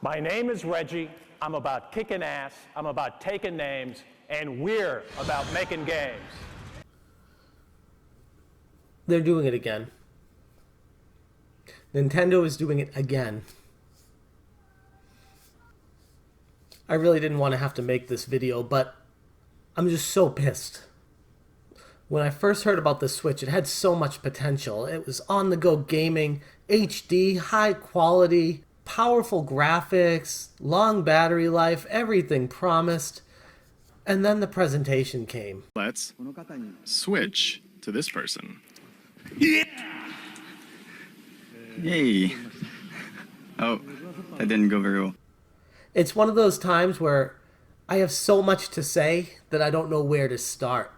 My name is Reggie. I'm about kicking ass. I'm about taking names. And we're about making games. They're doing it again. Nintendo is doing it again. I really didn't want to have to make this video, but I'm just so pissed. When I first heard about the Switch, it had so much potential. It was on-the-go gaming, HD, high quality, powerful graphics, long battery life, everything promised. And then the presentation came. Let's switch to this person. Yeah! Yay. Oh, that didn't go very well. It's one of those times where I have so much to say that I don't know where to start.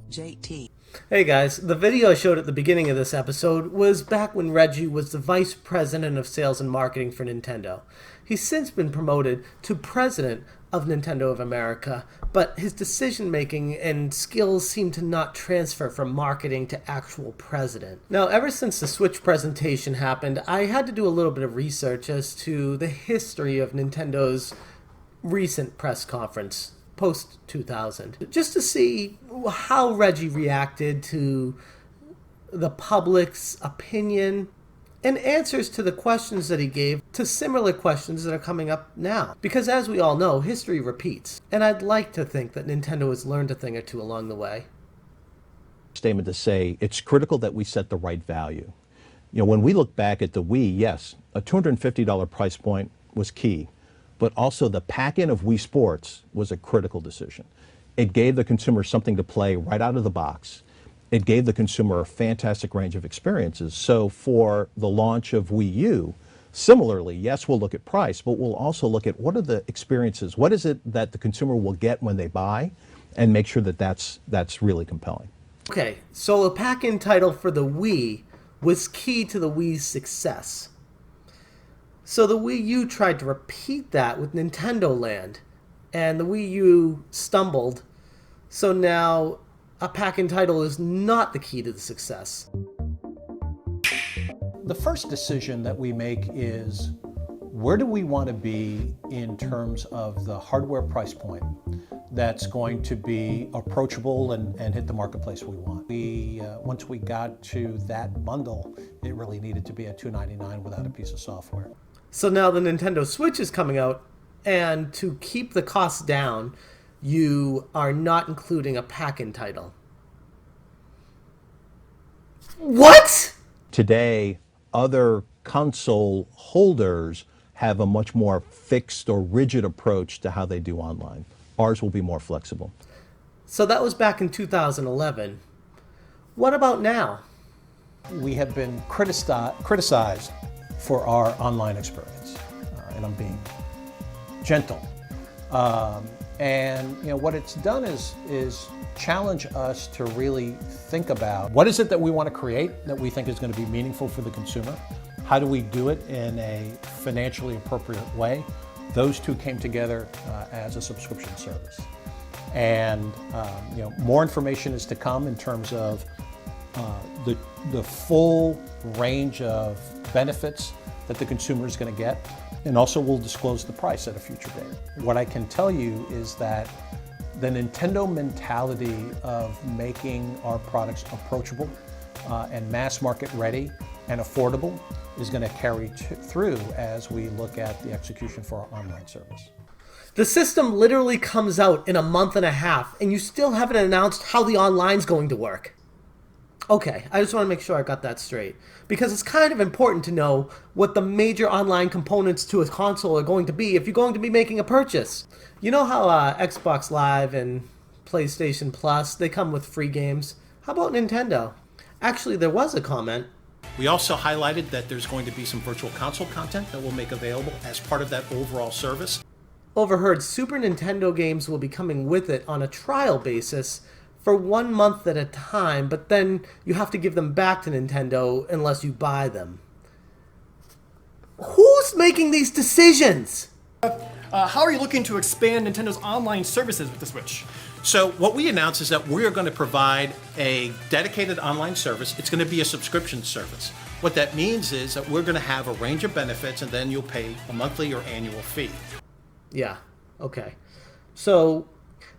JT. Hey guys, the video I showed at the beginning of this episode was back when Reggie was the Vice President of Sales and Marketing for Nintendo. He's since been promoted to President of Nintendo of America, but his decision-making and skills seem to not transfer from marketing to actual president. Now, ever since the Switch presentation happened, I had to do a little bit of research as to the history of Nintendo's recent press conference, post-2000, just to see how Reggie reacted to the public's opinion and answers to the questions that he gave to similar questions that are coming up now. Because as we all know, history repeats, and I'd like to think that Nintendo has learned a thing or two along the way. Statement to say it's critical that we set the right value. You know, when we look back at the Wii, yes, a $250 price point was key. But also the pack-in of Wii Sports was a critical decision. It gave the consumer something to play right out of the box. It gave the consumer a fantastic range of experiences. So for the launch of Wii U, similarly, yes, we'll look at price, but we'll also look at what are the experiences, what is it that the consumer will get when they buy, and make sure that that's really compelling. Okay, so a pack-in title for the Wii was key to the Wii's success. So the Wii U tried to repeat that with Nintendo Land, and the Wii U stumbled. So now a pack-in title is not the key to the success. The first decision that we make is, where do we want to be in terms of the hardware price point that's going to be approachable and hit the marketplace we want? Once we got to that bundle, it really needed to be at $299 without a piece of software. So now the Nintendo Switch is coming out, and to keep the costs down, you are not including a pack-in title. What? Today, other console holders have a much more fixed or rigid approach to how they do online. Ours will be more flexible. So that was back in 2011. What about now? We have been criticized for our online experience, and I'm being gentle. And what it's done is challenge us to really think about what is it that we want to create that we think is going to be meaningful for the consumer. How do we do it in a financially appropriate way? Those two came together as a subscription service. And more information is to come in terms of the full range of benefits that the consumer is going to get, and also we'll disclose the price at a future date. What I can tell you is that the Nintendo mentality of making our products approachable and mass market ready and affordable is going to carry through as we look at the execution for our online service. The system literally comes out in a month and a half, and you still haven't announced how the online's going to work. Okay, I just want to make sure I got that straight, because it's kind of important to know what the major online components to a console are going to be if you're going to be making a purchase. You know how Xbox Live and PlayStation Plus, they come with free games? How about Nintendo? Actually, there was a comment. We also highlighted that there's going to be some virtual console content that we'll make available as part of that overall service. Overheard Super Nintendo games will be coming with it on a trial basis for 1 month at a time, but then you have to give them back to Nintendo unless you buy them. Who's making these decisions? How are you looking to expand Nintendo's online services with the Switch? So what we announced is that we are going to provide a dedicated online service. It's going to be a subscription service. What that means is that we're going to have a range of benefits, and then you'll pay a monthly or annual fee. Yeah, okay. So,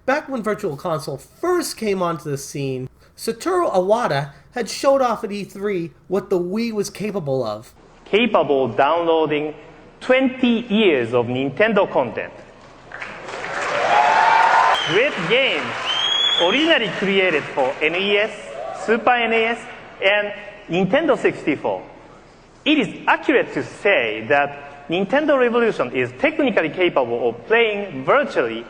back when Virtual Console first came onto the scene, Satoru Iwata had showed off at E3 what the Wii was capable of. Capable of downloading 20 years of Nintendo content. Great games originally created for NES, Super NES, and Nintendo 64. It is accurate to say that Nintendo Revolution is technically capable of playing virtually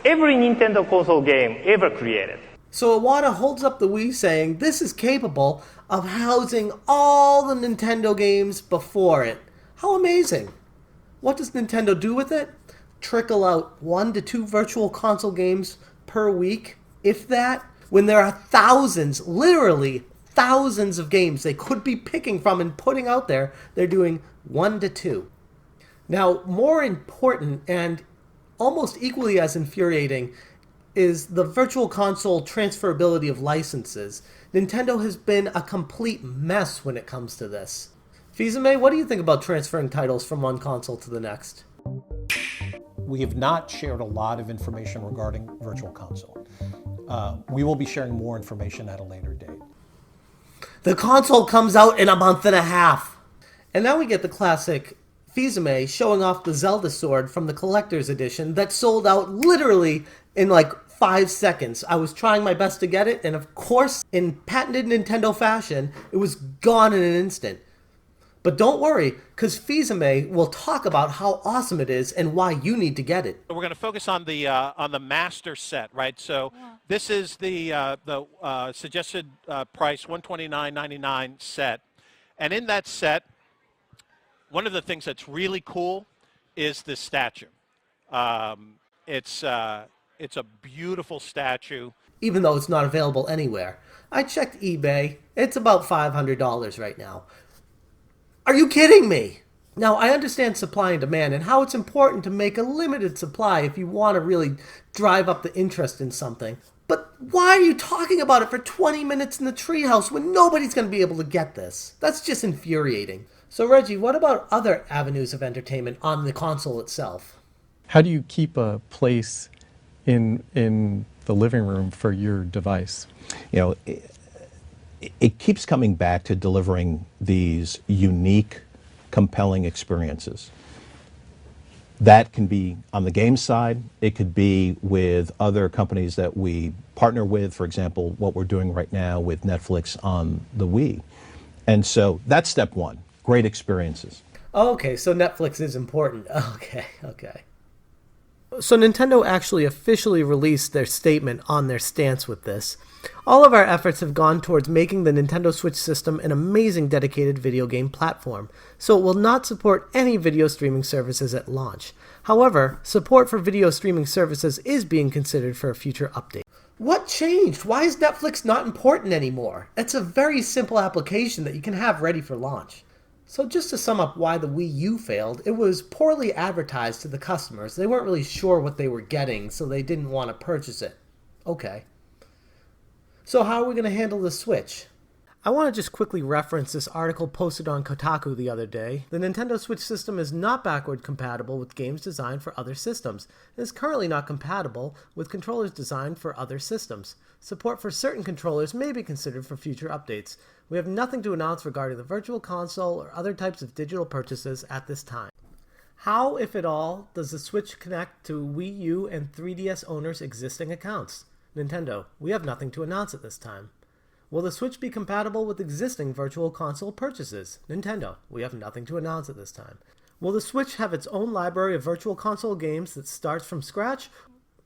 every Nintendo console game ever created. So Iwata holds up the Wii saying this is capable of housing all the Nintendo games before it. How amazing! What does Nintendo do with it? Trickle out 1 to 2 virtual console games per week, if that, when there are thousands, literally thousands of games they could be picking from and putting out there. They're doing 1 to 2. Now, more important and almost equally as infuriating is the virtual console transferability of licenses. Nintendo has been a complete mess when it comes to this. Fizame, what do you think about transferring titles from one console to the next? We have not shared a lot of information regarding Virtual Console. We will be sharing more information at a later date. The console comes out in a month and a half. And now we get the classic Fizame showing off the Zelda sword from the collector's edition that sold out literally in like 5 seconds. I was trying my best to get it, and of course, in patented Nintendo fashion, it was gone in an instant. But don't worry, because Fizame will talk about how awesome it is and why you need to get it. We're going to focus on the master set, right? So this is the suggested price, $129.99 set, and in that set, one of the things that's really cool is this statue. It's a beautiful statue. Even though it's not available anywhere. I checked eBay. It's about $500 right now. Are you kidding me? Now, I understand supply and demand and how it's important to make a limited supply if you want to really drive up the interest in something. But why are you talking about it for 20 minutes in the treehouse when nobody's going to be able to get this? That's just infuriating. So, Reggie, what about other avenues of entertainment on the console itself? How do you keep a place in the living room for your device? You know, it keeps coming back to delivering these unique, compelling experiences. That can be on the game side. It could be with other companies that we partner with, for example, what we're doing right now with Netflix on the Wii. And so that's step one, great experiences. Okay, so Netflix is important. Okay. So Nintendo actually officially released their statement on their stance with this. All of our efforts have gone towards making the Nintendo Switch system an amazing dedicated video game platform, so it will not support any video streaming services at launch. However, support for video streaming services is being considered for a future update. What changed? Why is Netflix not important anymore? It's a very simple application that you can have ready for launch. So just to sum up why the Wii U failed, it was poorly advertised to the customers. They weren't really sure what they were getting, so they didn't want to purchase it. Okay. So how are we going to handle the Switch? I want to just quickly reference this article posted on Kotaku the other day. The Nintendo Switch system is not backward compatible with games designed for other systems. It is currently not compatible with controllers designed for other systems. Support for certain controllers may be considered for future updates. We have nothing to announce regarding the Virtual Console or other types of digital purchases at this time. How, if at all, does the Switch connect to Wii U and 3DS owners' existing accounts? Nintendo, we have nothing to announce at this time. Will the Switch be compatible with existing Virtual Console purchases? Nintendo, we have nothing to announce at this time. Will the Switch have its own library of Virtual Console games that starts from scratch,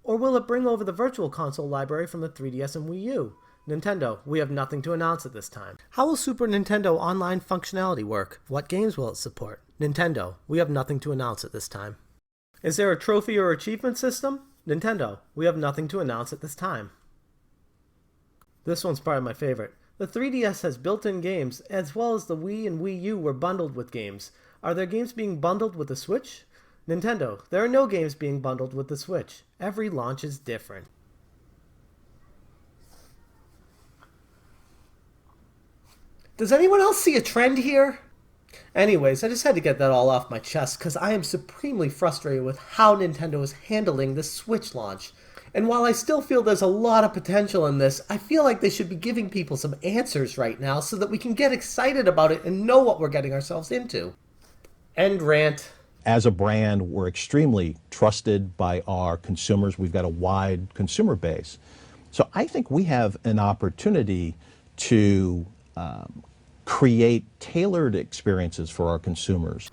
or will it bring over the Virtual Console library from the 3DS and Wii U? Nintendo, we have nothing to announce at this time. How will Super Nintendo Online functionality work? What games will it support? Nintendo, we have nothing to announce at this time. Is there a trophy or achievement system? Nintendo, we have nothing to announce at this time. This one's probably my favorite. The 3DS has built-in games, as well as the Wii and Wii U were bundled with games. Are there games being bundled with the Switch? Nintendo, there are no games being bundled with the Switch. Every launch is different. Does anyone else see a trend here? Anyways, I just had to get that all off my chest because I am supremely frustrated with how Nintendo is handling the Switch launch. And while I still feel there's a lot of potential in this, I feel like they should be giving people some answers right now so that we can get excited about it and know what we're getting ourselves into. End rant. As a brand, we're extremely trusted by our consumers. We've got a wide consumer base. So I think we have an opportunity to create tailored experiences for our consumers.